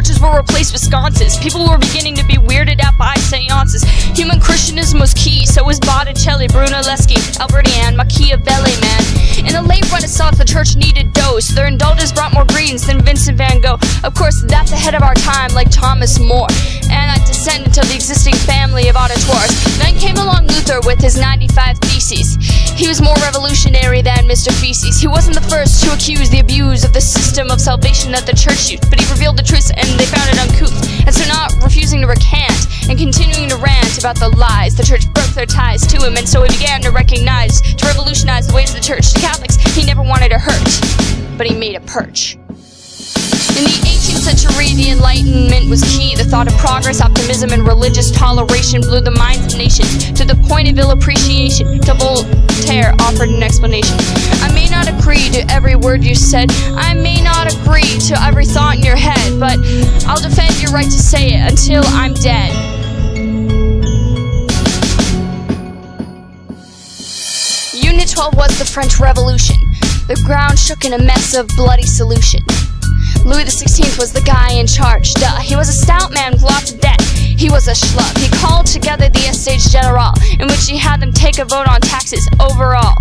torches were replaced with sconces. People were beginning to be weirded out by seances. Human Christianism was key, so was Botticelli, Brunelleschi, Alberti, Machiavelli, man. In the late Renaissance, the church needed dough, so their indulgence brought more greens than Vincent van Gogh. Of course, that's ahead of our time, like Thomas More, and I descendant of the existing family of auditors. Then came along Luther with his 95 Theses. He was more revolutionary than Mr. Feces. He wasn't the first to accuse the abuse of the system of salvation that the church used, but he revealed the truth and they found it uncouth. And so not refusing to recant and continuing to rant about the lies, the church broke their ties to him, and so he began to recognize, to revolutionize the ways of the church. To Catholics, he never wanted to hurt, but he made a perch. In the 18th century, the Enlightenment was key. The thought of progress, optimism, and religious toleration blew the minds of nations to the point of ill appreciation, till Voltaire offered an explanation. I may not agree to every word you said, I may not agree to every thought in your head, but I'll defend your right to say it until I'm dead. Unit 12 was the French Revolution. The ground shook in a mess of bloody solution. Louis XVI was the guy in charge, duh. He was a stout man with lots of debt. He was a schlub. He called together the Estates General, in which he had them take a vote on taxes overall.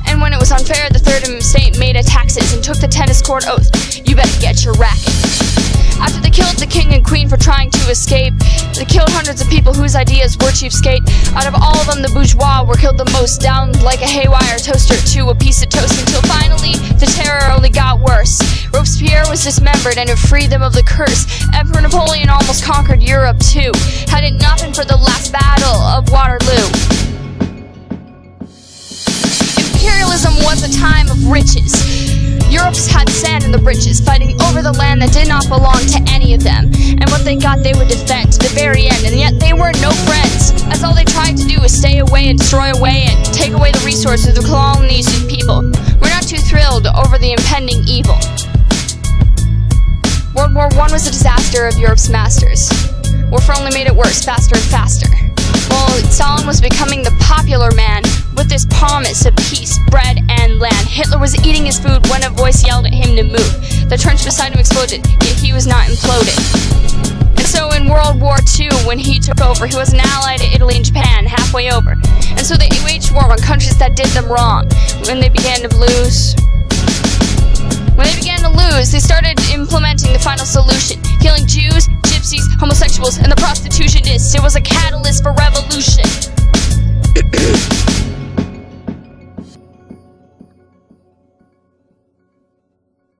And when it was unfair, the third estate made a taxes and took the tennis court oath. You better get your racket. After they killed the king and queen for trying to escape, they killed hundreds of people whose ideas were cheapskate. Out of all of them, the bourgeois were killed the most, down like a haywire toaster to a piece of toast, until finally the terror only got worse. Robespierre was dismembered and it freed them of the curse. Emperor Napoleon almost conquered Europe too, had it not been for the last battle of Waterloo. Imperialism was a time of riches. Europe's had sand in the britches, fighting over the land that did not belong to any of them. And what they got they would defend to the very end, and yet they were no friends, as all they tried to do was stay away and destroy away and take away the resources of the colonies and people. We're not too thrilled over the impending evil. World War I was a disaster of Europe's masters. Warfare only made it worse, faster and faster. Well, Stalin was becoming the popular man with this promise of peace, bread, and land. Hitler was eating his food when a voice yelled at him to move. The trench beside him exploded, yet he was not imploded. And so in World War II, when he took over, he was an ally to Italy and Japan, halfway over. And so they waged war on countries that did them wrong. When they began to lose, they started implementing the final solution, killing Jews, gypsies, homosexuals, and the prostitutionists. It was a catalyst for revolution.